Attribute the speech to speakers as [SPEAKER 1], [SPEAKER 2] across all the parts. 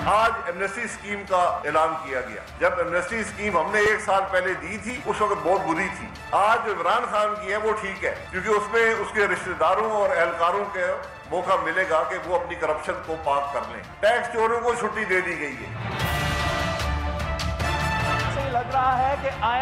[SPEAKER 1] آج Amnesty scheme کا اعلان کیا گیا. جب ایمنیسٹی اسکیم ہم نے 1 سال پہلے دی تھی اس وقت بہت بری تھی. آج جو عمران خان کی ہے وہ ٹھیک ہے کیونکہ اس میں اس کے رشتہ داروں اور اہلکاروں کے موقع ملے گا کہ وہ اپنی کرپشن کو پاک کر لیں. ٹیکس چوروں کو چھٹی دے دی گئی ہے.
[SPEAKER 2] لگ رہا ہے کہ آئی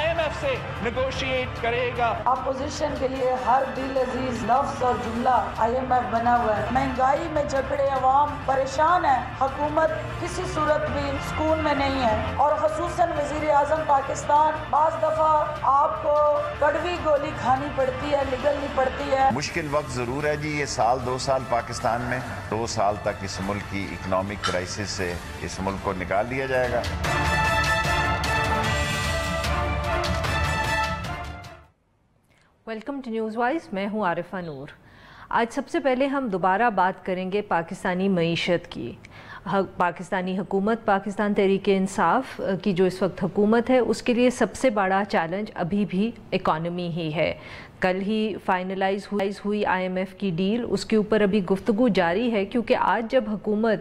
[SPEAKER 2] ایم ایف سے نیگوشیٹ کرے گا.
[SPEAKER 3] اپوزیشن کے لیے ہر دل عزیز لفظ اور جملہ آئی ایم ایف بنا ہوا ہے. مہنگائی میں جکڑے عوام پریشان ہیں. حکومت کسی صورت بھی سکون میں نہیں ہے اور خصوصاً وزیر اعظم پاکستان بعض دفعہ آپ کو کڑوی گولی کھانی پڑتی ہے, نگلنی پڑتی ہے.
[SPEAKER 4] مشکل وقت ضرور ہے جی. یہ سال 2 سال پاکستان میں 2 سال تک اس ملک کی اکنامک کرائسس سے اس ملک کو نکال لیا جائے گا.
[SPEAKER 5] Welcome to news wise. میں ہوں عارفہ نور. آج سب سے پہلے ہم دوبارہ بات کریں گے پاکستانی معیشت کی. پاکستانی حکومت, پاکستان تحریک انصاف کی جو اس وقت حکومت ہے, اس کے لیے سب سے بڑا چیلنج ابھی بھی اکانومی ہی ہے. کل ہی فائنلائز ہوئی آئی ایم ایف کی ڈیل, اس کے اوپر ابھی گفتگو جاری ہے کیونکہ آج جب حکومت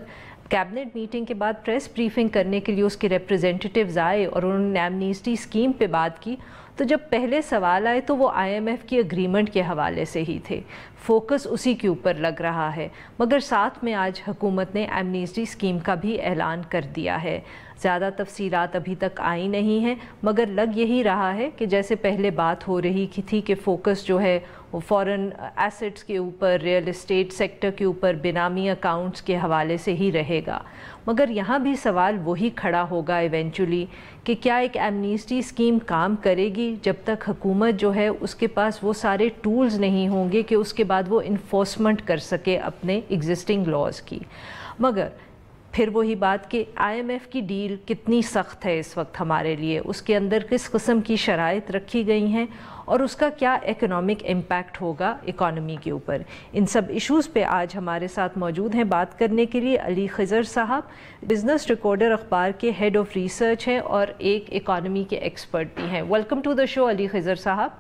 [SPEAKER 5] کیبنٹ میٹنگ کے بعد پریس بریفنگ کرنے کے لیے اس کے ریپریزنٹیٹیوز آئے اور انہوں نے ایمنیسٹی اسکیم پہ بات کی, تو جب پہلے سوال آئے تو وہ آئی ایم ایف کی اگریمنٹ کے حوالے سے ہی تھے. فوکس اسی کے اوپر لگ رہا ہے, مگر ساتھ میں آج حکومت نے ایمنیسٹی اسکیم کا بھی اعلان کر دیا ہے. زیادہ تفصیلات ابھی تک آئی نہیں ہیں, مگر لگ یہی رہا ہے کہ جیسے پہلے بات ہو رہی تھی کہ فوکس جو ہے وہ فورن ایسٹس کے اوپر, ریئل اسٹیٹ سیکٹر کے اوپر, بینامی اکاؤنٹس کے حوالے سے ہی رہے گا. مگر یہاں بھی سوال وہی کھڑا ہوگا ایونچولی کہ کیا ایک ایمنیسٹی اسکیم کام کرے گی جب تک حکومت جو ہے اس کے پاس وہ سارے ٹولز نہیں ہوں گے کہ اس کے بعد وہ انفورسمنٹ کر سکے اپنے ایگزسٹنگ لاز کی. مگر پھر وہی بات کہ آئی ایم ایف کی ڈیل کتنی سخت ہے اس وقت ہمارے لیے, اس کے اندر کس قسم کی شرائط رکھی گئی ہیں اور اس کا کیا اکنامک امپیکٹ ہوگا اکانومی کے اوپر. ان سب ایشوز پہ آج ہمارے ساتھ موجود ہیں بات کرنے کے لیے علی خضر صاحب, بزنس ریکارڈر اخبار کے ہیڈ آف ریسرچ ہیں اور ایک اکانومی کے ایکسپرٹ بھی ہیں. ویلکم ٹو دا شو علی خضر صاحب.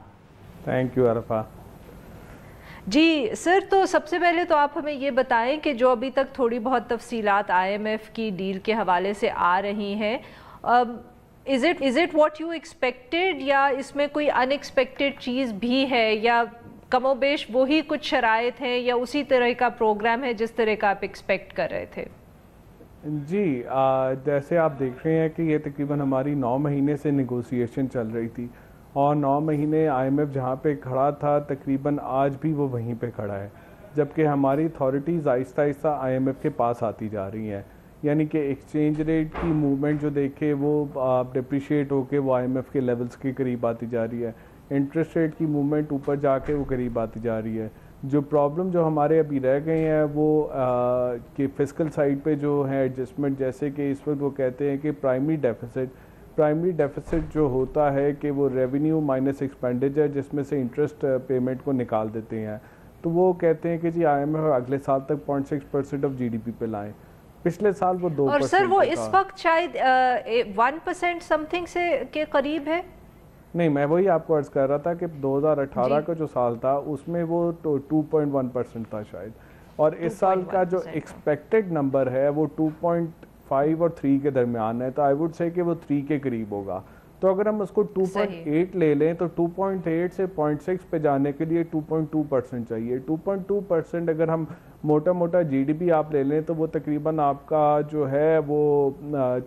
[SPEAKER 6] Thank you Arfa.
[SPEAKER 5] G sir, تو سب سے پہلے تو آپ ہمیں یہ بتائیں کہ جو ابھی تک تھوڑی بہت تفصیلات آئی ایم ایف کی ڈیل کے حوالے سے آ رہی ہیں, is it what you expected یا اس میں کوئی ان ایکسپیکٹڈ چیز بھی ہے, یا کم و بیش وہی کچھ شرائط ہیں, یا اسی طرح کا پروگرام ہے جس طرح کا آپ ایکسپیکٹ کر رہے تھے؟
[SPEAKER 6] جی, جیسے آپ دیکھ رہے ہیں کہ یہ تقریباً ہماری 9 مہینے سے نیگوسیشن چل رہی تھی اور 9 مہینے آئی ایم ایف جہاں پہ کھڑا تھا تقریباً آج بھی وہ وہیں پہ کھڑا ہے, جبکہ ہماری اتھارٹیز آہستہ آہستہ آئی ایم ایف کے پاس آتی جا رہی ہیں. یعنی کہ ایکسچینج ریٹ کی موومنٹ جو دیکھے وہ ڈپریشیٹ ہو کے وہ آئی ایم ایف کے لیولز کے قریب آتی جا رہی ہے. انٹرسٹ ریٹ کی موومنٹ اوپر جا کے وہ قریب آتی جا رہی ہے. جو پرابلم جو ہمارے ابھی رہ گئے ہیں وہ کہ فسکل سائڈ پہ جو ہے ایڈجسٹمنٹ, جیسے کہ اس وقت وہ کہتے ہیں کہ پرائمری ڈیفیسٹ جو ہوتا ہے کہ وہ ریونیو مائنس ایکسپینڈیچر جس میں سے انٹرسٹ پیمنٹ کو نکال دیتے ہیں, تو وہ کہتے ہیں کہ جی آئی ایم ایف اگلے سال تک 0.6% آف جی ڈی پی پہ لائیں. پچھلے سال وہ 2%,
[SPEAKER 5] اور سر وہ اس وقت شاید 1% سم تھنگ سے کے قریب ہے.
[SPEAKER 6] نہیں, میں وہی آپ کو عرض کر رہا تھا کہ 2018 کا جو سال تھا اس میں وہ 2.1% تھا شاید, اور اس سال کا جو ایکسپیکٹڈ نمبر ہے وہ 2.5 اور 3 کے درمیان ہے, تو آئی ووڈ سے کہ وہ 3 کے قریب ہوگا. تو اگر ہم اس کو 2.8 لے لیں تو 2.8 سے 0.6 پہ جانے کے لیے 2.2% چاہیے. 2.2% اگر ہم موٹا موٹا جی ڈی پی آپ لے لیں تو وہ تقریباً آپ کا جو ہے وہ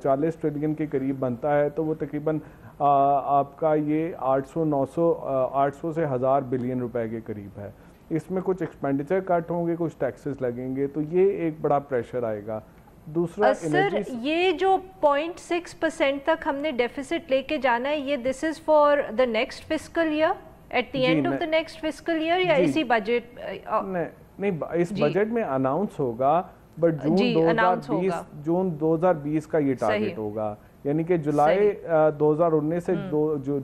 [SPEAKER 6] 40 ٹریلین کے قریب بنتا ہے, تو وہ تقریباً آپ کا یہ 800 سے 1000 بلین روپے کے قریب ہے. اس میں کچھ ایکسپینڈیچر کٹ ہوں گے, کچھ ٹیکسز لگیں گے, تو یہ ایک بڑا پریشر آئے گا. دوسرا
[SPEAKER 5] سر یہ جو 0.6% تک ہم نے ڈیفیسٹ لے کے جانا ہے, یہ this is for the next fiscal year, at the end of the next fiscal year, یا اسی بجٹ؟
[SPEAKER 6] نہیں, اس بجٹ میں اناؤنس ہوگا, بٹ جون 2020 کا یہ ٹارگٹ ہوگا. یعنی کہ جولائی 2019 سے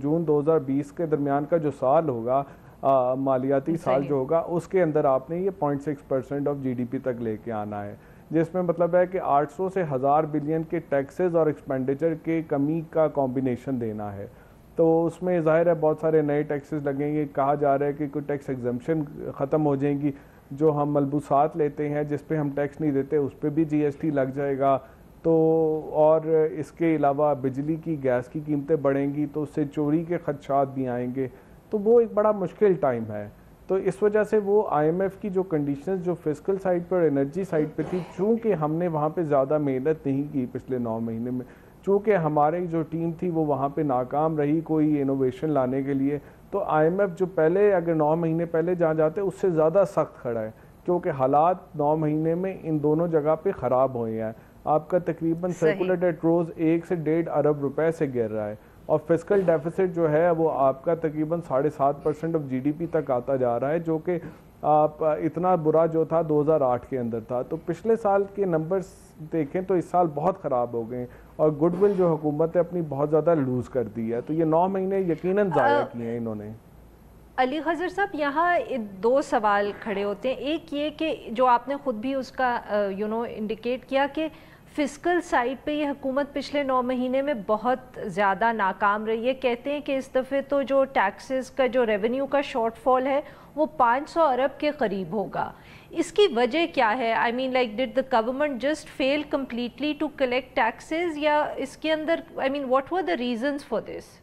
[SPEAKER 6] جون 2020 کے درمیان کا جو سال ہوگا, مالیاتی سال جو ہوگا, اس کے اندر آپ نے یہ 0.6% آف جی ڈی پی تک لے کے آنا ہے, جس میں مطلب ہے کہ 800 سے 1000 بلین کے ٹیکسز اور ایکسپینڈیچر کے کمی کا کمبینیشن دینا ہے. تو اس میں ظاہر ہے بہت سارے نئے ٹیکسز لگیں گے. کہا جا رہا ہے کہ کوئی ٹیکس ایگزمپشن ختم ہو جائیں گی, جو ہم ملبوسات لیتے ہیں جس پہ ہم ٹیکس نہیں دیتے اس پہ بھی جی ایس ٹی لگ جائے گا, تو اور اس کے علاوہ بجلی کی گیس کی قیمتیں بڑھیں گی تو اس سے چوری کے خدشات بھی آئیں گے، تو وہ ایک بڑا مشکل ٹائم ہے. تو اس وجہ سے وہ آئی ایم ایف کی جو کنڈیشنز جو فسکل سائڈ پر انرجی سائڈ پہ تھی، چونکہ ہم نے وہاں پہ زیادہ محنت نہیں کی پچھلے 9 مہینے میں، چونکہ ہماری جو ٹیم تھی وہ وہاں پہ ناکام رہی کوئی انوویشن لانے کے لیے، تو آئی ایم ایف جو پہلے اگر 9 مہینے پہلے جہاں جاتے اس سے زیادہ سخت کھڑا ہے، کیونکہ حالات 9 مہینے میں ان دونوں جگہ پہ خراب ہوئے ہیں. آپ کا تقریباً سرکولر ڈیٹ روز 1 سے 1.5 ارب روپے سے گر رہا ہے، اور فسکل ڈیفیسٹ جو ہے وہ آپ کا تقریباً 7.5% آف جی ڈی پی تک آتا جا رہا ہے، جو کہ آپ اتنا برا جو تھا 2008 کے اندر تھا. تو پچھلے سال کے نمبرز دیکھیں تو اس سال بہت خراب ہو گئے، اور گڈ ول جو حکومت ہے اپنی بہت زیادہ لوز کر دی ہے. تو یہ 9 مہینے یقیناً ضائع کیے ہیں انہوں نے.
[SPEAKER 5] علی خضر صاحب، یہاں 2 سوال کھڑے ہوتے ہیں. ایک یہ کہ جو آپ نے خود بھی اس کا انڈیکیٹ کیا کہ فسکل سائٹ پہ یہ حکومت پچھلے 9 مہینے میں بہت زیادہ ناکام رہی ہے. کہتے ہیں کہ اس دفعے تو جو ٹیکسز کا جو ریونیو کا شارٹ فال ہے وہ 500 ارب کے قریب ہوگا. اس کی وجہ کیا ہے؟ I mean like did the government just fail completely to collect taxes, یا اس کے اندر I mean what were the reasons for this?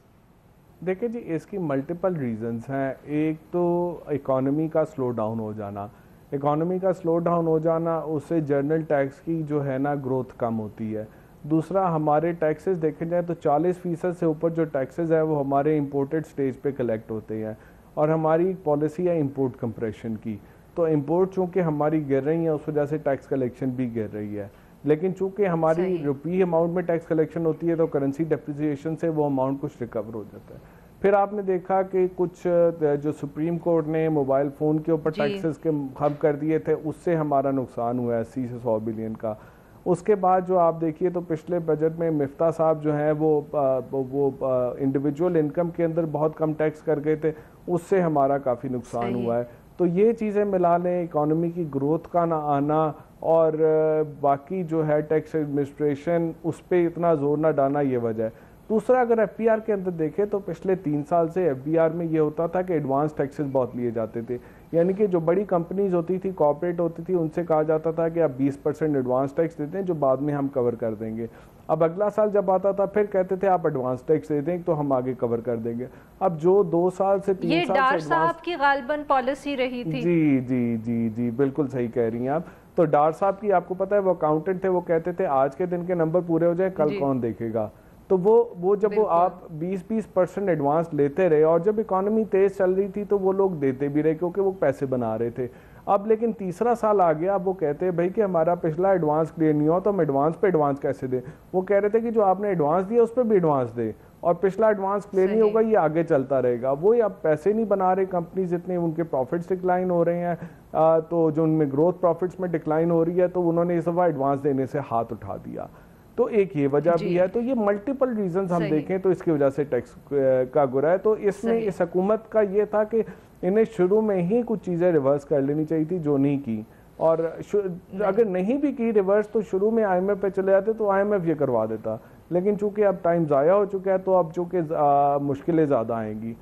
[SPEAKER 6] دیکھیں جی، اس کی ملٹیپل ریزنز ہیں. ایک تو اکانومی کا سلو ڈاؤن ہو جانا، اکانومی کا سلو ڈاؤن ہو جانا اس سے جنرل ٹیکس کی جو ہے نا گروتھ کم ہوتی ہے. دوسرا ہمارے ٹیکسز دیکھیں جائیں تو 40% سے اوپر جو ٹیکسز ہیں وہ ہمارے امپورٹڈ سٹیج پہ کلیکٹ ہوتے ہیں، اور ہماری پالیسی ہے امپورٹ کمپریشن کی. تو امپورٹ چونکہ ہماری گر رہی ہیں اس وجہ سے ٹیکس کلیکشن بھی گر رہی ہے، لیکن چونکہ ہماری روپی اماؤنٹ میں ٹیکس کلیکشن ہوتی ہے تو کرنسی ڈیپریسیشن سے وہ اماؤنٹ کچھ ریکور ہو جاتا ہے. پھر آپ نے دیکھا کہ کچھ جو سپریم کورٹ نے موبائل فون کے اوپر ٹیکسز کے کم کر دیے تھے، اس سے ہمارا نقصان ہوا ہے 80 سے 100 بلین کا. اس کے بعد جو آپ دیکھیے تو پچھلے بجٹ میں مفتاح صاحب جو ہیں وہ انڈیویجول انکم کے اندر بہت کم ٹیکس کر گئے تھے، اس سے ہمارا کافی نقصان ہوا ہے. تو یہ چیزیں ملا لیں، اکانومی کی گروتھ کا نہ آنا اور باقی جو ہے ٹیکس ایڈمنسٹریشن اس پہ اتنا زور نہ ڈالنا، یہ وجہ ہے. دوسرا اگر ایف پی آر کے اندر دیکھیں تو پچھلے 3 سال سے ایف بی آر میں یہ ہوتا تھا کہ ایڈوانس ٹیکسز بہت لیے جاتے تھے، یعنی کہ جو بڑی کمپنیز ہوتی تھی، کارپوریٹ ہوتی تھی، ان سے کہا جاتا تھا کہ آپ 20% ایڈوانس ٹیکس دیتے ہیں جو بعد میں ہم کور کر دیں گے. اب اگلا سال جب آتا تھا پھر کہتے تھے آپ ایڈوانس ٹیکس دے دیں تو ہم آگے کور کر دیں گے. اب جو 2 سال سے 3 سال سے
[SPEAKER 5] یہ ڈار صاحب کی غالباً پالیسی رہی تھی.
[SPEAKER 6] جی جی جی جی بالکل صحیح کہہ رہی ہیں آپ. تو ڈار صاحب کی آپ کو پتہ ہے وہ اکاؤنٹنٹ تھے، وہ کہتے تھے آج کے دن کے نمبر پورے ہو جائیں کل کون دیکھے گا. تو وہ جب وہ آپ 20% ایڈوانس لیتے رہے، اور جب اکانومی تیز چل رہی تھی تو وہ لوگ دیتے بھی رہے کیونکہ وہ پیسے بنا رہے تھے. اب لیکن تیسرا سال آ گیا، اب وہ کہتے ہیں بھائی کہ ہمارا پچھلا ایڈوانس کلیئر نہیں ہوا تو ہم ایڈوانس پہ ایڈوانس کیسے دیں. وہ کہہ رہے تھے کہ جو آپ نے ایڈوانس دیا اس پہ بھی ایڈوانس دے، اور پچھلا ایڈوانس کلیئر نہیں ہوگا، یہ آگے چلتا رہے گا. وہ اب پیسے نہیں بنا رہے کمپنیز، اتنے ان کے پروفٹس ڈکلائن ہو رہے ہیں، تو جو ان میں گروتھ پروفٹس میں ڈکلائن ہو رہی ہے تو انہوں نے اس دفعہ ایڈوانس دینے سے ہاتھ اٹھا دیا. تو ایک یہ وجہ بھی ہے. تو یہ ملٹیپل ریزنز ہم دیکھیں تو اس کی وجہ سے ٹیکس کا گرا ہے. تو اس میں اس حکومت کا یہ تھا کہ انہیں شروع میں ہی کچھ چیزیں ریورس کر لینی چاہیے تھی جو نہیں کی، اور اگر نہیں بھی کی ریورس تو شروع میں آئی ایم ایف پہ چلے جاتے تو آئی ایم ایف یہ کروا دیتا. لیکن چونکہ اب ٹائم ضائع ہو چکا ہے تو اب چونکہ مشکلیں زیادہ آئیں گی.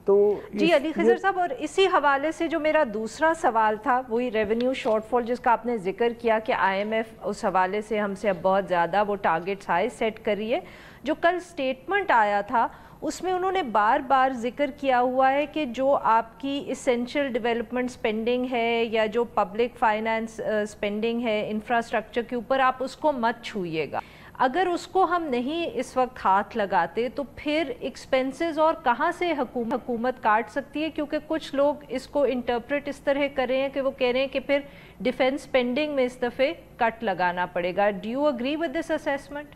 [SPEAKER 6] تو
[SPEAKER 5] جی علی خضر صاحب، اور اسی حوالے سے جو میرا دوسرا سوال تھا وہی ریونیو شارٹ فال جس کا آپ نے ذکر کیا کہ آئی ایم ایف اس حوالے سے ہم سے اب بہت زیادہ وہ ٹارگیٹس ہائی سیٹ کر رہی ہے. جو کل سٹیٹمنٹ آیا تھا اس میں انہوں نے بار بار ذکر کیا ہوا ہے کہ جو آپ کی اسینشیل ڈیولپمنٹ سپینڈنگ ہے یا جو پبلک فائنانس سپینڈنگ ہے انفراسٹرکچر کے اوپر، آپ اس کو مت چھوئیے گا. اگر اس کو ہم نہیں اس وقت ہاتھ لگاتے تو پھر ایکسپینسز اور کہاں سے حکومت کاٹ سکتی ہے؟ کیونکہ کچھ لوگ اس کو انٹرپریٹ اس طرح کر رہے ہیں کہ وہ کہہ رہے ہیں کہ پھر ڈیفنس سپینڈنگ میں اس دفعے کٹ لگانا پڑے گا. Do you agree with this assessment?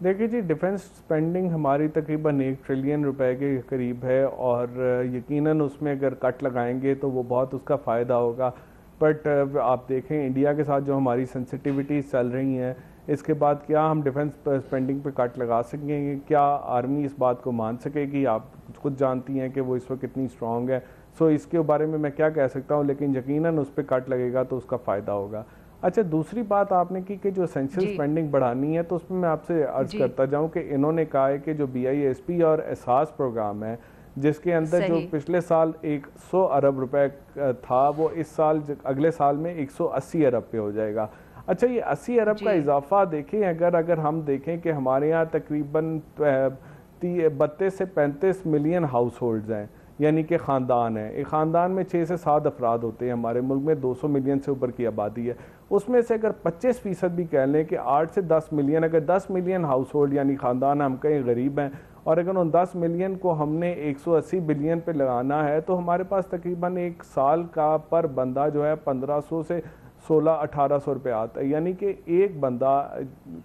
[SPEAKER 6] دیکھیے جی، ڈیفنس سپینڈنگ ہماری تقریباً 1 ٹریلین روپے کے قریب ہے، اور یقیناً اس میں اگر کٹ لگائیں گے تو وہ بہت اس کا فائدہ ہوگا. بٹ آپ دیکھیں انڈیا کے ساتھ جو ہماری سینسٹیوٹیز چل رہی ہیں، اس کے بعد کیا ہم ڈیفنس سپینڈنگ پہ کٹ لگا سکیں گے؟ کیا آرمی اس بات کو مان سکے گی؟ آپ خود جانتی ہیں کہ وہ اس وقت کتنی اسٹرانگ ہے. سو اس کے بارے میں کیا کہہ سکتا ہوں، لیکن یقیناً اس پہ کٹ لگے گا تو اس کا فائدہ ہوگا. اچھا، دوسری بات آپ نے کی کہ جو اسینشیل سپینڈنگ بڑھانی ہے، تو اس میں آپ سے عرض کرتا جاؤں کہ انہوں نے کہا ہے کہ جو بی آئی ایس پی اور احساس پروگرام ہے جس کے اندر جو پچھلے سال 100 ارب روپے تھا، وہ اس سال اگلے سال میں 180 ارب پہ ہو جائے گا. اچھا یہ 80 ارب کا اضافہ دیکھیں اگر ہم دیکھیں کہ ہمارے یہاں تقریباً 32 سے 35 ملین ہاؤس ہولڈز ہیں، یعنی کہ خاندان ہیں، ایک خاندان میں 6 سے 7 افراد ہوتے ہیں، ہمارے ملک میں 200 ملین سے اوپر کی آبادی ہے، اس میں سے اگر 25% بھی کہہ لیں کہ 8 سے 10 ملین، اگر 10 ملین ہاؤس ہولڈ یعنی خاندان ہم کہیں غریب ہیں، اور اگر ان 10 ملین کو ہم نے 180 بلین پہ لگانا ہے تو ہمارے پاس تقریباً ایک سال کا پر بندہ جو ہے 1500 سے 1600-1800 روپے آتا ہے، یعنی کہ ایک بندہ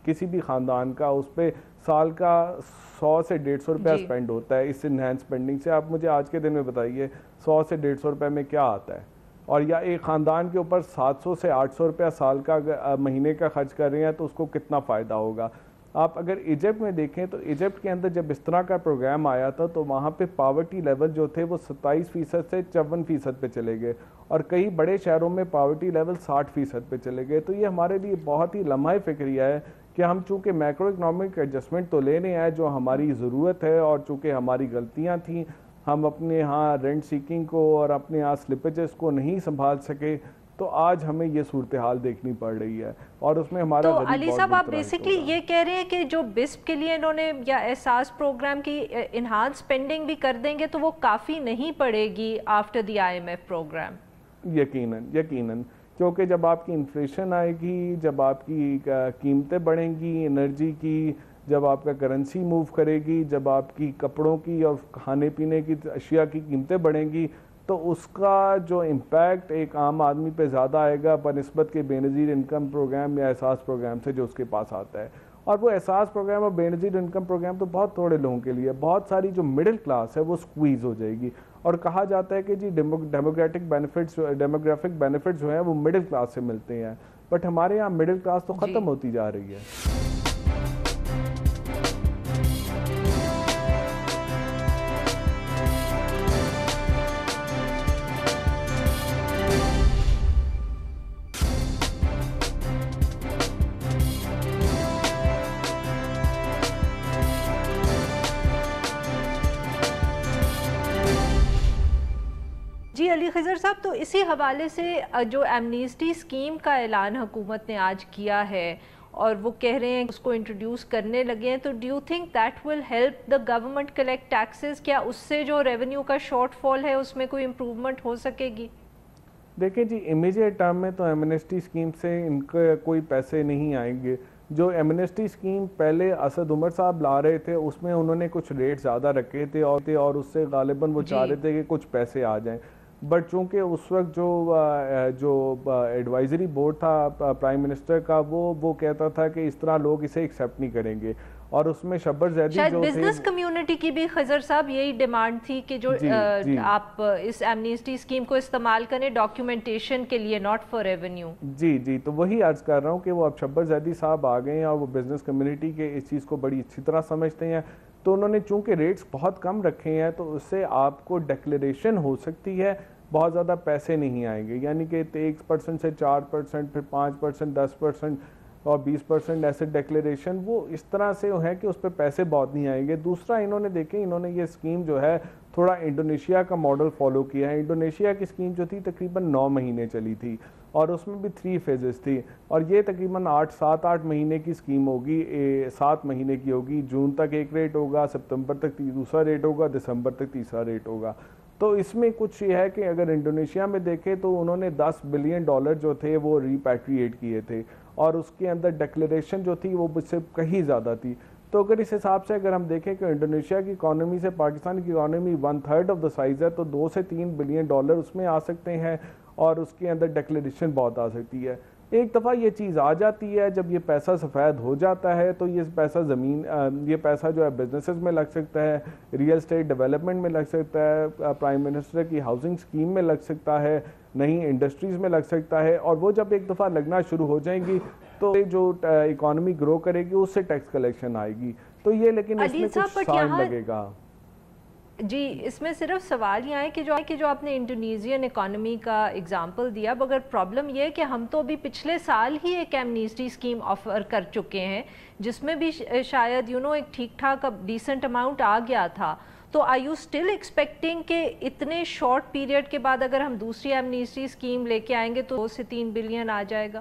[SPEAKER 6] کسی بھی خاندان کا اس پہ سال کا 100 سے 150 روپیہ سپینڈ ہوتا ہے اس انہینس سپینڈنگ سے۔ آپ مجھے آج کے دن میں بتائیے 100 سے 150 روپے میں کیا آتا ہے، اور یا ایک خاندان کے اوپر 700 سے 800 روپیہ سال کا مہینے کا خرچ کر رہے ہیں تو اس کو کتنا فائدہ ہوگا۔ آپ اگر ایجپٹ میں دیکھیں تو ایجپٹ کے اندر جب اس طرح کا پروگرام آیا تھا تو وہاں پہ پاورٹی لیول جو تھے وہ 27% سے 54% پہ چلے گئے، اور کئی بڑے شہروں میں پاورٹی لیول 60% پہ چلے گئے۔ تو یہ ہمارے لیے بہت ہی لمحہ فکریہ ہے کہ ہم چونکہ میکرو اکنامک ایڈجسٹمنٹ تو لے رہے ہیں جو ہماری ضرورت ہے، اور چونکہ ہماری غلطیاں تھیں، ہم اپنے ہاں رینٹ سیکنگ کو اور اپنے ہاں سلپیجز کو نہیں سنبھال سکے، تو آج ہمیں یہ صورتحال دیکھنی پڑ رہی ہے، اور اس میں ہمارا
[SPEAKER 5] تو علی صاحب آپ بیسکلی یہ کہہ رہے ہیں کہ جو بسپ کے لیے انہوں نے یا احساس پروگرام کی انہانس سپینڈنگ بھی کر دیں گے تو وہ کافی نہیں پڑے گی آفٹر دی IMF پروگرام؟
[SPEAKER 6] یقیناً کیونکہ جب آپ کی انفلیشن آئے گی، جب آپ کی قیمتیں بڑھیں گی انرجی کی، جب آپ کا کرنسی موو کرے گی، جب آپ کی کپڑوں کی اور کھانے پینے کی اشیاء کی قیمتیں بڑھیں گی، تو اس کا جو امپیکٹ ایک عام آدمی پہ زیادہ آئے گا بنسبت کے بے نظیر انکم پروگرام یا احساس پروگرام سے جو اس کے پاس آتا ہے۔ اور وہ احساس پروگرام اور بے نظیر انکم پروگرام تو بہت تھوڑے لوگوں کے لیے، بہت ساری جو مڈل کلاس ہے وہ سکویز ہو جائے گی، اور کہا جاتا ہے کہ جی ڈیموگرافک بینیفٹس جو ہیں وہ مڈل کلاس سے ملتے ہیں، بٹ ہمارے یہاں مڈل کلاس تو ختم ہوتی جا رہی ہے۔
[SPEAKER 5] جی علی خضر صاحب، تو اسی حوالے سے جو ایمنیسٹی اسکیم کا اعلان حکومت نے آج کیا ہے اور وہ کہہ رہے ہیں اس کو انٹروڈیوس کرنے لگے ہیں، تو do you think that will help the government collect taxes? کیا اس سے جو ریونیو کا شارٹ فال ہے اس میں کوئی امپروومنٹ ہو سکے گی؟
[SPEAKER 6] دیکھیں جی امیجیٹ ٹرم میں تو ایمنسٹی اسکیم سے ان کے کوئی پیسے نہیں آئیں گے۔ جو ایمنسٹی اسکیم پہلے اسد عمر صاحب لا رہے تھے اس میں انہوں نے کچھ ریٹ زیادہ رکھے تھے اور اس سے غالباً وہ چاہ رہے تھے کہ کچھ پیسے آ جائیں، بٹ چونکہ اس وقت جو ایڈوائزری بورڈ تھا پرائم منسٹر کا وہ کہتا تھا کہ اس طرح لوگ اسے ایکسیپٹ نہیں کریں گے، اور اس میں شبر زیدی
[SPEAKER 5] شاید
[SPEAKER 6] جو
[SPEAKER 5] بزنس کمیونٹی کی بھی خضر صاحب یہی ڈیمانڈ تھی کہ جو آپ اس ایمنیسٹی اسکیم کو استعمال کریں ڈاکیومنٹیشن کے لیے، ناٹ فار ریونیو۔
[SPEAKER 6] جی تو وہی عرض کر رہا ہوں کہ وہ اب شبر زیدی صاحب آ گئے ہیں اور وہ بزنس کمیونٹی کے اس چیز کو بڑی اچھی طرح سمجھتے ہیں، تو انہوں نے چونکہ ریٹس بہت کم رکھے ہیں تو اس سے آپ کو ڈیکلیریشن ہو سکتی ہے، بہت زیادہ پیسے نہیں آئیں گے، یعنی کہ 1% سے 4%، پھر 5%، 10% اور 20% ایسے ڈیکلیریشن وہ اس طرح سے ہے کہ اس پہ پیسے بہت نہیں آئیں گے۔ دوسرا انہوں نے یہ اسکیم جو ہے تھوڑا انڈونیشیا کا ماڈل فالو کیا ہے۔ انڈونیشیا کی اسکیم جو تھی تقریباً 9 مہینے چلی تھی اور اس میں بھی 3 فیزز تھی، اور یہ تقریباً 7-8 مہینے کی اسکیم ہوگی، 7 مہینے کی ہوگی، جون تک ایک ریٹ ہوگا، سپتمبر تک دوسرا ریٹ ہوگا، دسمبر تک تیسرا ریٹ ہوگا۔ تو اس میں کچھ یہ ہے کہ اگر انڈونیشیا میں دیکھیں تو انہوں نے $10 بلین جو تھے وہ ریپیٹریٹ کیے تھے، اور اس کے اندر ڈیکلیریشن جو تھی وہ مجھ سے کہیں زیادہ تھی۔ تو اگر اس حساب سے اگر ہم دیکھیں کہ انڈونیشیا کی اکانومی سے پاکستان کی اکانومی 1/3 آف دا سائز ہے، تو $2 سے $3 بلین اس میں آ سکتے ہیں، اور اس کے اندر ڈیکلیریشن بہت آ سکتی ہے۔ ایک دفعہ یہ چیز آ جاتی ہے، جب یہ پیسہ سفید ہو جاتا ہے تو یہ پیسہ جو ہے بزنسز میں لگ سکتا ہے، ریئل اسٹیٹ ڈیولپمنٹ میں لگ سکتا ہے، پرائم منسٹر کی ہاؤسنگ اسکیم میں لگ سکتا ہے، نئی انڈسٹریز میں لگ سکتا ہے، اور وہ جب ایک دفعہ لگنا شروع ہو جائیں گی تو جو اکانومی گرو کرے گی اس سے ٹیکس کلیکشن آئے گی، تو یہ لیکن اس میں کچھ ٹائم لگے گا۔
[SPEAKER 5] جی اس میں صرف سوال یہ ہے کہ جو آپ نے انڈونیزین اکانومی کا اگزامپل دیا، مگر پرابلم یہ ہے کہ ہم تو ابھی پچھلے سال ہی ایک ایمنیسٹی اسکیم آفر کر چکے ہیں جس میں بھی شاید ایک ٹھیک ٹھاک ڈیسنٹ اماؤنٹ آ گیا تھا، تو آر یو اسٹل ایکسپیکٹنگ کہ اتنے شارٹ پیریڈ کے بعد اگر ہم دوسری ایمنیسٹی اسکیم لے کے آئیں گے تو 2 سے 3 بلین آ جائے گا؟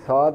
[SPEAKER 7] 7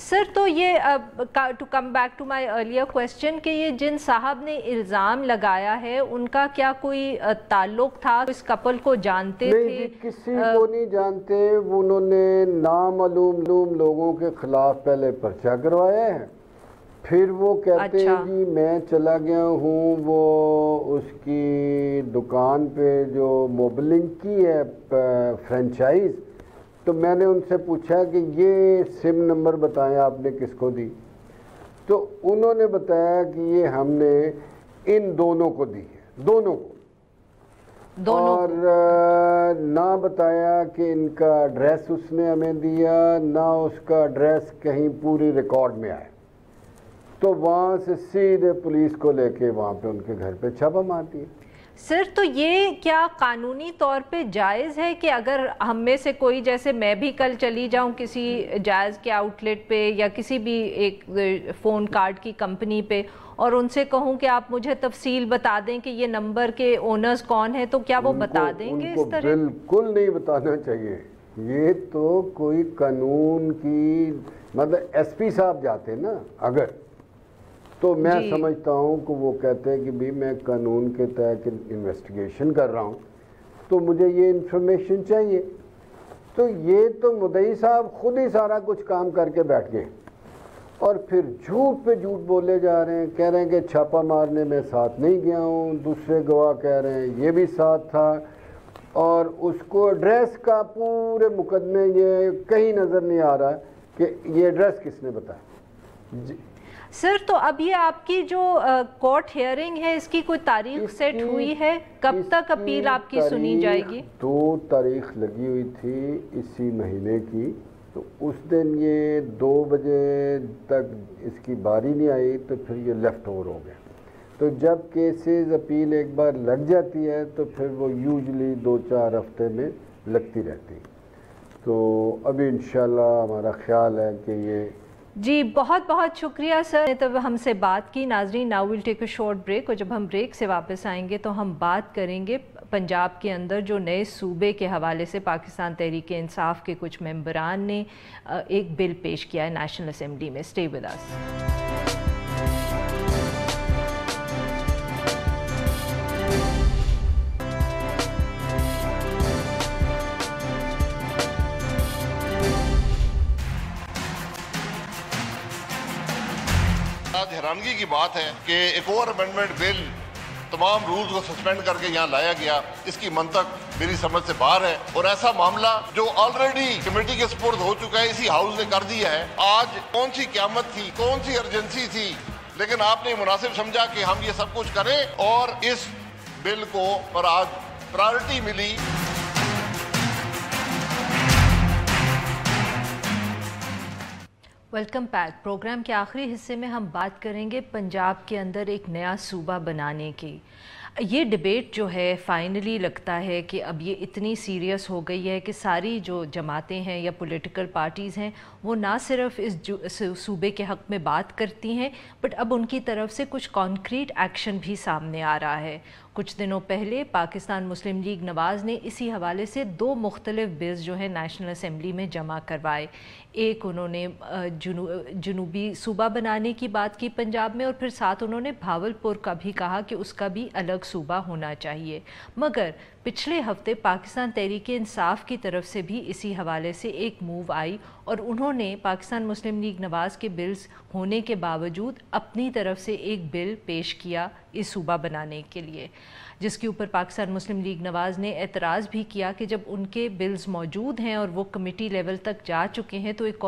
[SPEAKER 5] سر تو یہ to come back to my earlier question کہ یہ جن صاحب نے الزام لگایا ہے ان کا کیا کوئی تعلق تھا، اس کپل کو جانتے تھے؟
[SPEAKER 7] نہیں، کسی کو نہیں جانتے. انہوں نے نامعلوم لوگوں کے خلاف پہلے پرچہ کروایا ہے، پھر وہ کہتے ہیں جی میں چلا گیا ہوں وہ اس کی دکان پہ جو موبلنگ کی ہے فرینچائز، تو میں نے ان سے پوچھا کہ یہ سم نمبر بتائیں آپ نے کس کو دی، تو انہوں نے بتایا کہ یہ ہم نے ان دونوں کو دی ہے، دونوں کو، اور نہ بتایا کہ ان کا ایڈریس اس نے ہمیں دیا، نہ اس کا ایڈریس کہیں پوری ریکارڈ میں آئے. تو وہاں سے سیدھے پولیس کو لے کے وہاں پہ ان کے گھر پہ چھاپا مار دیا.
[SPEAKER 5] سر تو یہ کیا قانونی طور پہ جائز ہے کہ اگر ہم میں سے کوئی، جیسے میں بھی کل چلی جاؤں کسی جائز کے آؤٹ لیٹ پہ یا کسی بھی ایک فون کارڈ کی کمپنی پہ اور ان سے کہوں کہ آپ مجھے تفصیل بتا دیں کہ یہ نمبر کے اونرز کون ہیں، تو کیا وہ بتا دیں گے اس طرح؟
[SPEAKER 7] بالکل نہیں بتانا چاہیے. یہ تو کوئی قانون کی مطلب ایس پی صاحب جاتے نا اگر، تو میں سمجھتا ہوں کہ وہ کہتے ہیں کہ بھی میں قانون کے تحت انویسٹیگیشن کر رہا ہوں تو مجھے یہ انفارمیشن چاہیے. تو یہ تو مدعی صاحب خود ہی سارا کچھ کام کر کے بیٹھ گئے اور پھر جھوٹ پہ جھوٹ بولے جا رہے ہیں. کہہ رہے ہیں کہ چھاپا مارنے میں ساتھ نہیں گیا ہوں، دوسرے گواہ کہہ رہے ہیں یہ بھی ساتھ تھا، اور اس کو ایڈریس کا پورے مقدمے یہ کہیں نظر نہیں آ رہا کہ یہ ایڈریس کس نے بتایا.
[SPEAKER 5] سر تو اب یہ آپ کی جو کورٹ ہیئرنگ ہے اس کی کوئی تاریخ سیٹ ہوئی ہے؟ کب تک اپیل آپ کی سنی جائے گی؟
[SPEAKER 7] 2 تاریخ لگی ہوئی تھی اسی مہینے کی، تو اس دن یہ 2 بجے تک اس کی باری نہیں آئی تو پھر یہ لیفٹ اوور ہو گیا. تو جب کیسز اپیل ایک بار لگ جاتی ہے تو پھر وہ یوزلی 2-4 ہفتے میں لگتی رہتی. تو ابھی انشاءاللہ ہمارا خیال ہے کہ یہ
[SPEAKER 5] جی بہت بہت شکریہ سر نے تو ہم سے بات کی. ناظرین now we'll take a short break, اور جب ہم بریک سے واپس آئیں گے تو ہم بات کریں گے پنجاب کے اندر جو نئے صوبے کے حوالے سے پاکستان تحریک انصاف کے کچھ ممبران نے ایک بل پیش کیا ہے نیشنل اسمبلی میں. Stay with us.
[SPEAKER 1] حیرانگی کی بات ہے کہ ایک اور امینڈمنٹ بل تمام رولز کو سسپینڈ کر کے یہاں لایا گیا. اس کی منطق میری سمجھ سے باہر ہے، اور ایسا معاملہ جو آلریڈی کمیٹی کے سپرد ہو چکا ہے اسی ہاؤس نے کر دیا ہے. آج کون سی قیامت تھی، کون سی ارجنسی تھی، لیکن آپ نے مناسب سمجھا کہ ہم یہ سب کچھ کریں اور اس بل کو پر آج پرائرٹی ملی.
[SPEAKER 5] Welcome back. پروگرام کے آخری حصے میں ہم بات کریں گے پنجاب کے اندر ایک نیا صوبہ بنانے کی. یہ ڈیبیٹ جو ہے فائنلی لگتا ہے کہ اب یہ اتنی سیریس ہو گئی ہے کہ ساری جو جماعتیں ہیں یا پولیٹیکل پارٹیز ہیں وہ نہ صرف اس صوبے کے حق میں بات کرتی ہیں بٹ اب ان کی طرف سے کچھ کانکریٹ ایکشن بھی سامنے آ رہا ہے. کچھ دنوں پہلے پاکستان مسلم لیگ نواز نے اسی حوالے سے 2 مختلف بلز جو ہیں نیشنل اسمبلی میں جمع کروائے. ایک انہوں نے جنوبی صوبہ بنانے کی بات کی پنجاب میں، اور پھر ساتھ انہوں نے بھاولپور کا بھی کہا کہ اس کا بھی الگ صوبہ ہونا چاہیے. مگر پچھلے ہفتے پاکستان تحریک انصاف کی طرف سے بھی اسی حوالے سے ایک موو آئی اور انہوں نے پاکستان مسلم لیگ نواز کے بلز ہونے کے باوجود اپنی طرف سے ایک بل پیش کیا اس صوبہ بنانے کے لیے، جس کے اوپر پاکستان مسلم لیگ نواز نے اعتراض بھی کیا کہ جب ان کے بلز موجود ہیں اور وہ کمیٹی لیول تک جا چکے ہیں تو ایک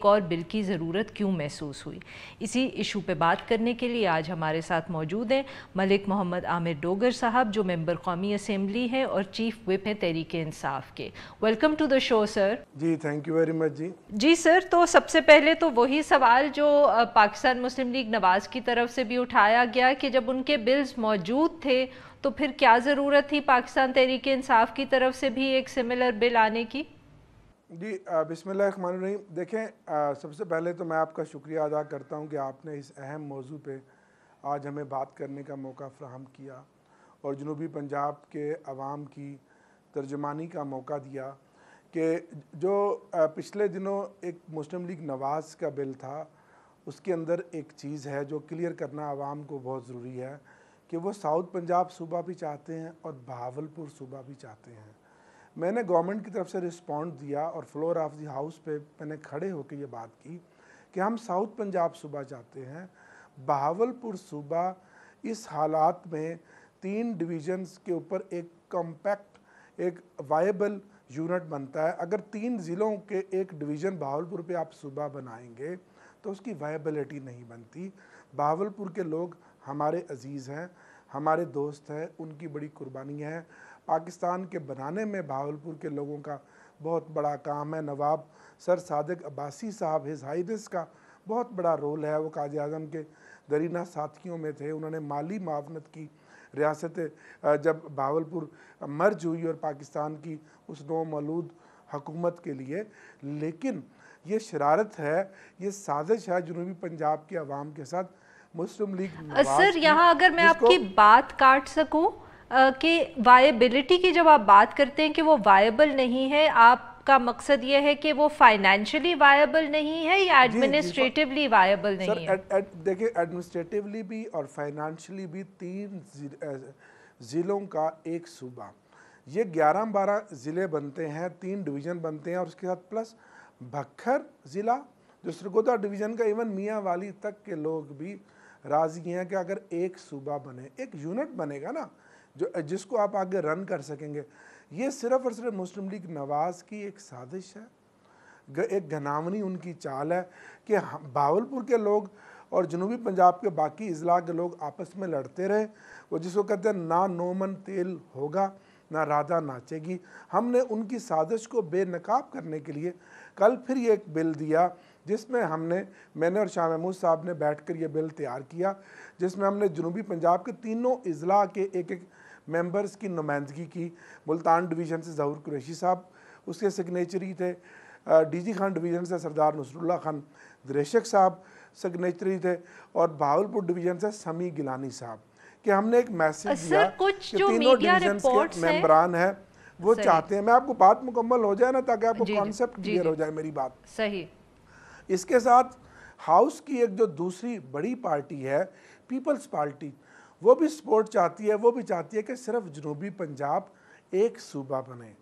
[SPEAKER 5] اور بل کی ضرورت کیوں محسوس ہوئی. اسی ایشو پہ بات کرنے کے لیے آج ہمارے ساتھ موجود ہیں ملک محمد عامر ڈوگر صاحب جو ممبر قومی اسمبلی ہیں اور چیف وپ ہیں تحریک انصاف کے. Welcome to the show sir.
[SPEAKER 8] جی تھینک یو ویری مچ.
[SPEAKER 5] جی سر، تو سب سے پہلے تو وہی سوال جو پاکستان مسلم لیگ نواز کی طرف سے بھی اٹھایا گیا کہ جب ان کے بلز موجود تھے تو پھر کیا ضرورت تھی پاکستان تحریک انصاف کی طرف سے بھی ایک سملر بل آنے کی؟
[SPEAKER 8] جی بسم اللہ الرحمن الرحیم. دیکھیں سب سے پہلے تو میں آپ کا شکریہ ادا کرتا ہوں کہ آپ نے اس اہم موضوع پہ آج ہمیں بات کرنے کا موقع فراہم کیا اور جنوبی پنجاب کے عوام کی ترجمانی کا موقع دیا کہ جو پچھلے دنوں ایک مسلم لیگ نواز کا بل تھا، اس کے اندر ایک چیز ہے جو کلیئر کرنا عوام کو بہت ضروری ہے کہ وہ ساؤتھ پنجاب صوبہ بھی چاہتے ہیں اور بہاولپور صوبہ بھی چاہتے ہیں۔ میں نے گورنمنٹ کی طرف سے رسپونڈ دیا اور فلور آف دی ہاؤس پہ میں نے کھڑے ہو کے یہ بات کی کہ ہم ساؤتھ پنجاب صوبہ چاہتے ہیں، بہاولپور صوبہ اس حالات میں 3 ڈویژنز کے اوپر ایک کمپیکٹ ایک وائبل یونٹ بنتا ہے۔ اگر 3 ضلعوں کے ایک ڈویژن بہاولپور پہ آپ صوبہ بنائیں گے تو اس کی وائبلٹی نہیں بنتی۔ بہاولپور کے لوگ ہمارے عزیز ہیں، ہمارے دوست ہیں، ان کی بڑی قربانی ہے۔ پاکستان کے بنانے میں بہاولپور کے لوگوں کا بہت بڑا کام ہے۔ نواب سر صادق عباسی صاحب ہز ہائنس کا بہت بڑا رول ہے، وہ قائد اعظم کے درینہ ساتھیوں میں تھے۔ انہوں نے مالی معاونت کی ریاست جب بہاولپور مرج ہوئی اور پاکستان کی اس نو مولود حکومت کے لیے، لیکن یہ شرارت ہے، یہ سازش ہے جنوبی پنجاب کے عوام کے ساتھ مسلم لیگ نواز کی۔
[SPEAKER 5] سر یہاں اگر میں آپ کی بات کاٹ سکوں کہ وائبلٹی کی جب آپ بات کرتے ہیں کہ وہ وائبل نہیں ہے، آپ کا مقصد یہ ہے کہ وہ فائنینشلی وائبل نہیں ہے یا ایڈمنسٹریٹیولی وائبل نہیں ہے؟
[SPEAKER 8] دیکھیں ایڈمنسٹریٹیولی بھی اور فائنینشلی بھی 3 ضلعوں کا ایک صوبہ، یہ 11-12 ضلع بنتے ہیں، 3 ڈویژن بنتے ہیں، اور اس کے ساتھ پلس بکھر ضلع جو سرگودا ڈویژن کا ایون میاں والی تک کے لوگ بھی راضی ہیں کہ اگر ایک صوبہ بنے، ایک یونٹ بنے گا نا جس کو آپ آگے رن کر سکیں گے۔ یہ صرف اور صرف مسلم لیگ نواز کی ایک سازش ہے، ایک گھناونی ان کی چال ہے کہ بہاولپور کے لوگ اور جنوبی پنجاب کے باقی اضلاع کے لوگ آپس میں لڑتے رہے۔ وہ جس کو کہتے ہیں نہ نومن تیل ہوگا نہ رادھا ناچے گی۔ ہم نے ان کی سازش کو بے نقاب کرنے کے لیے کل پھر یہ ایک بل دیا جس میں میں نے اور شاہ محمود صاحب نے بیٹھ کر یہ بل تیار کیا، جس میں ہم نے جنوبی پنجاب کے تینوں اضلاع کے ایک ممبرز کی نمائندگی کی۔ ملتان ڈویژن سے ظہور قریشی صاحب اس کے سگنیچری تھے، ڈی جی خان ڈویژن سے سردار نصر اللہ خان دریشک صاحب سگنیچری تھے، اور بہاولپور ڈویژن سے سمی گیلانی صاحب، کہ ہم نے ایک میسیج دیا کہ تینوں ڈویژنز کے ممبران ہیں وہ چاہتے ہیں۔ میں آپ کو بات مکمل ہو جائے نا تاکہ آپ کو کانسیپٹ کلیئر ہو جائے میری بات۔
[SPEAKER 5] صحیح۔
[SPEAKER 8] اس کے ساتھ ہاؤس کی ایک جو دوسری بڑی پارٹی ہے پیپلز پارٹی، وہ بھی سپورٹ چاہتی ہے، وہ بھی چاہتی ہے کہ صرف جنوبی پنجاب ایک صوبہ بنے،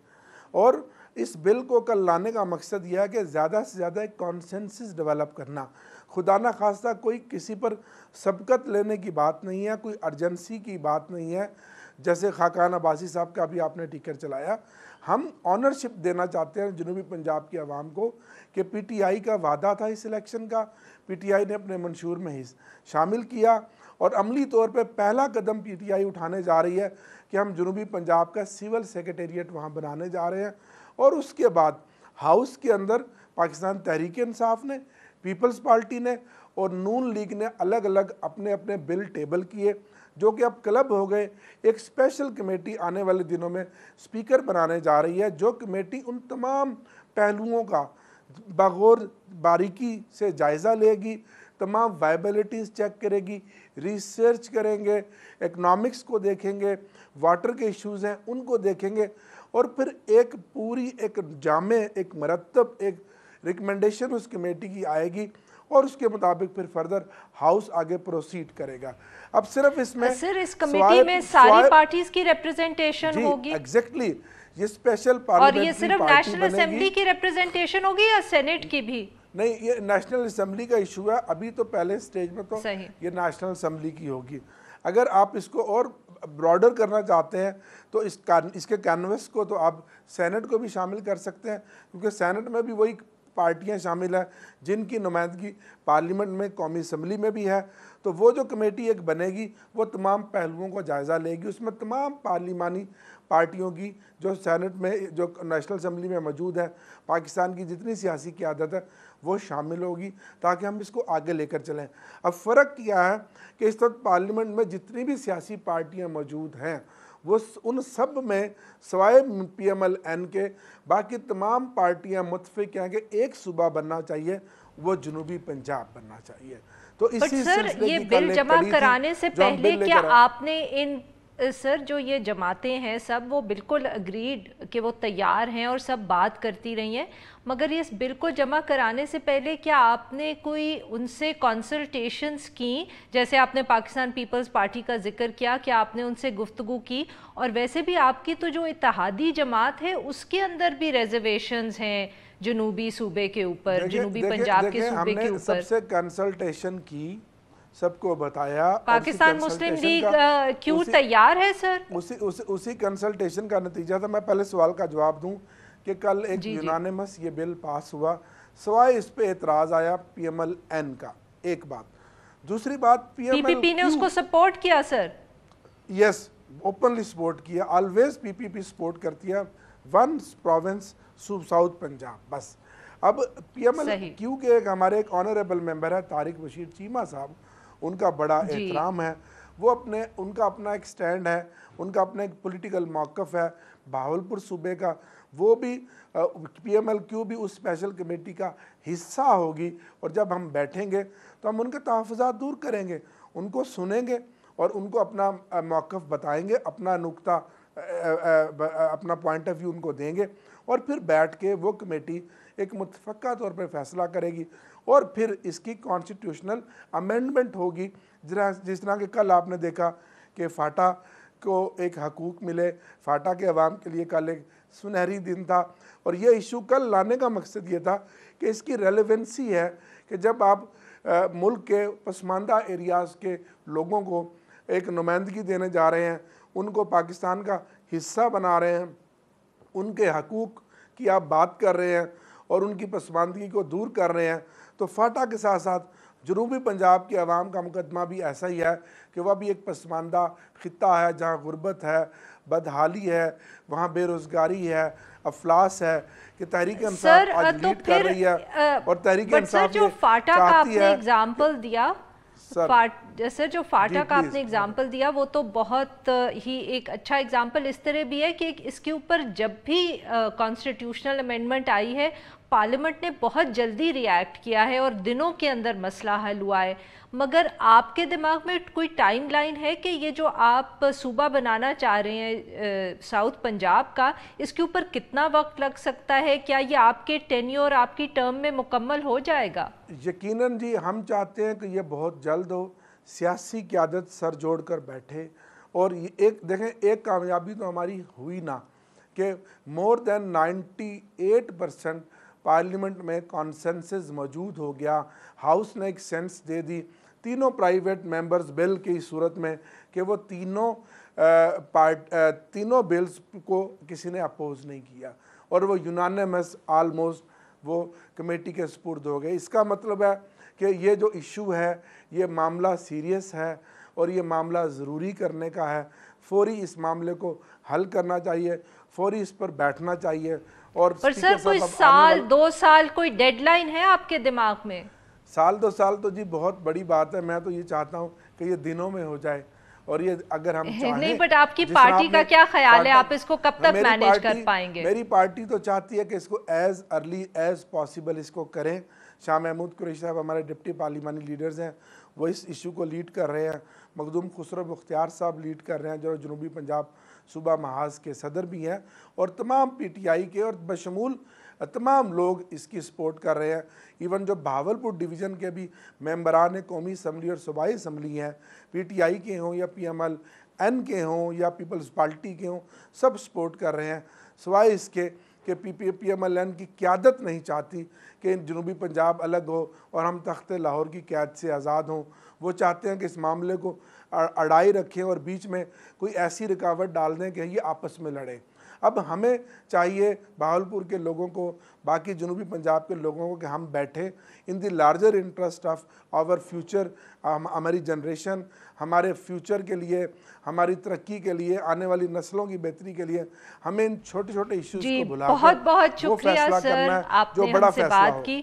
[SPEAKER 8] اور اس بل کو کل لانے کا مقصد یہ ہے کہ زیادہ سے زیادہ ایک کانسنسس ڈیولپ کرنا۔ خدا نہ خواستہ کوئی کسی پر سبقت لینے کی بات نہیں ہے، کوئی ارجنسی کی بات نہیں ہے، جیسے خاقان عباسی صاحب کا بھی آپ نے ٹیکر چلایا۔ ہم آنرشپ دینا چاہتے ہیں جنوبی پنجاب کی عوام کو کہ پی ٹی آئی کا وعدہ تھا اس الیکشن کا، پی ٹی آئی نے اپنے منشور میں شامل کیا، اور عملی طور پہ پہلا قدم پی ٹی آئی اٹھانے جا رہی ہے کہ ہم جنوبی پنجاب کا سول سیکریٹریٹ وہاں بنانے جا رہے ہیں۔ اور اس کے بعد ہاؤس کے اندر پاکستان تحریک انصاف نے، پیپلز پارٹی نے اور نون لیگ نے الگ الگ اپنے اپنے بل ٹیبل کیے، جو کہ اب کلب ہو گئے۔ ایک اسپیشل کمیٹی آنے والے دنوں میں اسپیکر بنانے جا رہی ہے، جو کمیٹی ان تمام پہلوؤں کا بغور باریکی سے جائزہ لے گی، تمام وائبلٹیز چیک کرے گی، ریسرچ کریں گے، اکنامکس کو دیکھیں گے، واٹر کے ایشوز ہیں ان کو دیکھیں گے، اور پھر ایک پوری ایک جامع ایک مرتب ایک ریکمنڈیشن اس کمیٹی کی آئے گی، اور اس کے مطابق پھر فردر ہاؤس آگے پروسیڈ کرے گا۔ اب صرف اس میں
[SPEAKER 5] سر اس کمیٹی میں ساری پارٹیز کی ریپریزنٹیشن ہوگی؟
[SPEAKER 8] ایگزیکٹلی، یہ اسپیشل
[SPEAKER 5] اور یہ صرف نیشنل اسمبلی کی ریپریزنٹیشن ہوگی یا سینٹ کی بھی؟
[SPEAKER 8] نہیں، یہ نیشنل اسمبلی کا ایشو ہے ابھی، تو پہلے سٹیج میں تو یہ نیشنل اسمبلی کی ہوگی۔ اگر آپ اس کو اور براڈر کرنا چاہتے ہیں تو اس کے کینوس کو تو آپ سینٹ کو بھی شامل کر سکتے ہیں، کیونکہ سینٹ میں بھی وہی پارٹیاں شامل ہیں جن کی نمائندگی پارلیمنٹ میں قومی اسمبلی میں بھی ہے۔ تو وہ جو کمیٹی ایک بنے گی وہ تمام پہلوؤں کو جائزہ لے گی، اس میں تمام پارلیمانی پارٹیوں کی جو سینٹ میں جو نیشنل اسمبلی میں موجود ہے، پاکستان کی جتنی سیاسی قیادت ہے وہ شامل ہوگی، تاکہ ہم اس کو آگے لے کر چلیں۔ اب فرق کیا ہے کہ اس وقت پارلیمنٹ میں جتنی بھی سیاسی پارٹیاں موجود ہیں وہ ان سب میں سوائے پی ایم ایل این کے باقی تمام پارٹیاں متفق ہیں کہ ایک صوبہ بننا چاہیے، وہ جنوبی پنجاب بننا چاہیے۔ تو اسی
[SPEAKER 5] سر یہ بل جمع کرانے سے پہلے کیا آپ نے ان سر جو یہ جماعتیں ہیں سب وہ بالکل اگریڈ کہ وہ تیار ہیں اور سب بات کرتی رہی ہیں، مگر یہ بل کو جمع کرانے سے پہلے کیا آپ نے کوئی ان سے کنسلٹیشنز کی؟ جیسے آپ نے پاکستان پیپلز پارٹی کا ذکر کیا کہ آپ نے ان سے گفتگو کی، اور ویسے بھی آپ کی تو جو اتحادی جماعت ہے اس کے اندر بھی ریزرویشنز ہیں جنوبی صوبے کے اوپر، جنوبی پنجاب کے صوبے کے اوپر۔
[SPEAKER 8] سب سے کنسلٹیشن کی، سب کو بتایا۔
[SPEAKER 5] پاکستان مسلم لیگ کیوں تیار ہے سر؟
[SPEAKER 8] اسی کنسلٹیشن کا نتیجہ تھا۔ میں پہلے سوال کا جواب دوں کہ کل ایک یونانیمس یہ بل پاس ہوا، سوائے اس پہ اعتراض آیا پی ایم ایل این کا، ایک بات۔ دوسری بات
[SPEAKER 5] پی پی پی نے اس کو سپورٹ کیا سر؟
[SPEAKER 8] یس، اوپنلی سپورٹ کیا، آلویز پی پی پی سپورٹ کرتی ہے، ون پروونس ساؤتھ پنجاب، بس۔ اب پی ایم ایل کیو کے ہمارے ایک آنریبل ممبر ہے طارق بشیر چیمہ صاحب، ان کا بڑا احترام ہے، وہ ان کا اپنا ایک سٹینڈ ہے، ان کا اپنا ایک پولیٹیکل موقف ہے بہاولپور صوبے کا، وہ بھی پی ایم ایل کیو بھی اس اسپیشل کمیٹی کا حصہ ہوگی، اور جب ہم بیٹھیں گے تو ہم ان کے تحفظات دور کریں گے، ان کو سنیں گے اور ان کو اپنا موقف بتائیں گے، اپنا نقطہ اپنا پوائنٹ آف ویو ان کو دیں گے، اور پھر بیٹھ کے وہ کمیٹی ایک متفقہ طور پر فیصلہ کرے گی، اور پھر اس کی کانسٹیٹیوشنل امینڈمنٹ ہوگی، جس طرح کہ کل آپ نے دیکھا کہ فاٹا کو ایک حقوق ملے، فاٹا کے عوام کے لیے کل ایک سنہری دن تھا، اور یہ ایشو کل لانے کا مقصد یہ تھا کہ اس کی ریلیونسی ہے کہ جب آپ ملک کے پسماندہ ایریاز کے لوگوں کو ایک نمائندگی دینے جا رہے ہیں، ان کو پاکستان کا حصہ بنا رہے ہیں، ان کے حقوق کی آپ بات کر رہے ہیں اور ان کی پسماندگی کو دور کر رہے ہیں، تو فاٹا کے ساتھ ساتھ جنوبی پنجاب کے عوام کا مقدمہ بھی ایسا ہی ہے کہ وہ بھی ایک پسماندہ خطہ ہے جہاں غربت ہے، بدحالی ہے، وہاں بے روزگاری ہے، افلاس ہے، کہ تحریک انصاف آج لیڈ کر رہی ہے، اور تحریک انصاف
[SPEAKER 5] جو فاٹا کا آپ نے اگزامپل دیا، سر جو فاٹا کا آپ نے اگزامپل دیا وہ تو بہت ہی ایک اچھا اگزامپل اس طرح بھی ہے کہ اس کے اوپر جب بھی کانسٹیٹیوشنل امینڈمنٹ آئی ہے پارلیمنٹ نے بہت جلدی ری ایکٹ کیا ہے اور دنوں کے اندر مسئلہ حل ہوا ہے، مگر آپ کے دماغ میں کوئی ٹائم لائن ہے کہ یہ جو آپ صوبہ بنانا چاہ رہے ہیں ساؤتھ پنجاب کا، اس کے اوپر کتنا وقت لگ سکتا ہے؟ کیا یہ آپ کے ٹینیور آپ کی ٹرم میں مکمل ہو جائے گا؟
[SPEAKER 8] یقیناً جی، ہم چاہتے ہیں کہ یہ بہت جلد ہو، سیاسی قیادت سر جوڑ کر بیٹھے، اور دیکھیں ایک کامیابی تو ہماری ہوئی نا کہ مور دین 98% پارلیمنٹ میں کانسنسس موجود ہو گیا، ہاؤس نے ایک سینس دے دی تینوں پرائیویٹ ممبرز بل کی صورت میں کہ وہ تینوں بلز کو کسی نے اپوز نہیں کیا، اور وہ یونانیمس آلموسٹ وہ کمیٹی کے سپرد ہو گئے۔ اس کا مطلب ہے کہ یہ جو ایشو ہے یہ معاملہ سیریس ہے اور یہ معاملہ ضروری کرنے کا ہے، فوری اس معاملے کو حل کرنا چاہیے، فوری اس پر بیٹھنا چاہیے۔ اور
[SPEAKER 5] سر کوئی سال 2 سال کوئی ڈیڈ لائن ہے آپ کے دماغ میں؟
[SPEAKER 8] سال 2 سال تو جی بہت بڑی بات ہے، میں تو یہ چاہتا ہوں کہ یہ دنوں میں ہو جائے، اور یہ اگر ہم چاہیں
[SPEAKER 5] نہیں، بٹ آپ کی پارٹی کا کیا خیال ہے، آپ اس کو کب تک مینیج کر پائیں گے؟
[SPEAKER 8] میری پارٹی تو چاہتی ہے کہ اس کو ایز ارلی ایز پاسبل اس کو کریں۔ شاہ محمود قریشی صاحب ہمارے ڈپٹی پارلیمانی لیڈرز ہیں، وہ اس ایشو کو لیڈ کر رہے ہیں، مخدوم خسرو بختیار صاحب لیڈ کر رہے ہیں جو جنوبی پنجاب صوبہ محاذ کے صدر بھی ہیں، اور تمام پی ٹی آئی کے اور بشمول تمام لوگ اس کی سپورٹ کر رہے ہیں۔ ایون جو بہاولپور ڈویژن کے بھی ممبران قومی اسمبلی اور صوبائی اسمبلی ہیں، پی ٹی آئی کے ہوں یا پی ایم ایل این کے ہوں یا پیپلز پارٹی کے ہوں، سب سپورٹ کر رہے ہیں، سوائے اس کے کہ پی ایم ایل این کی قیادت نہیں چاہتی کہ جنوبی پنجاب الگ ہو اور ہم تخت لاہور کی قید سے آزاد ہوں۔ وہ چاہتے ہیں کہ اس معاملے کو اڑائی رکھیں اور بیچ میں کوئی ایسی رکاوٹ ڈال دیں کہ یہ آپس میں لڑیں۔ اب ہمیں چاہیے بہاولپور کے لوگوں کو، باقی جنوبی پنجاب کے لوگوں کو، کہ ہم بیٹھیں in the larger interest of our future, ہماری جنریشن، ہمارے فیوچر کے لیے، ہماری ترقی کے لیے، آنے والی نسلوں کی بہتری کے لیے ہمیں ان چھوٹے چھوٹے ایشوز کو بلا
[SPEAKER 5] بہت بہت شکریہ سر، آپ نے ہم سے بات کی۔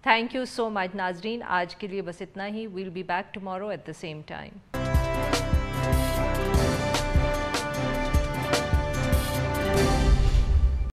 [SPEAKER 5] Thank you so much. ناظرین آج کے لیے بس اتنا ہی، we'll be back tomorrow at the same time.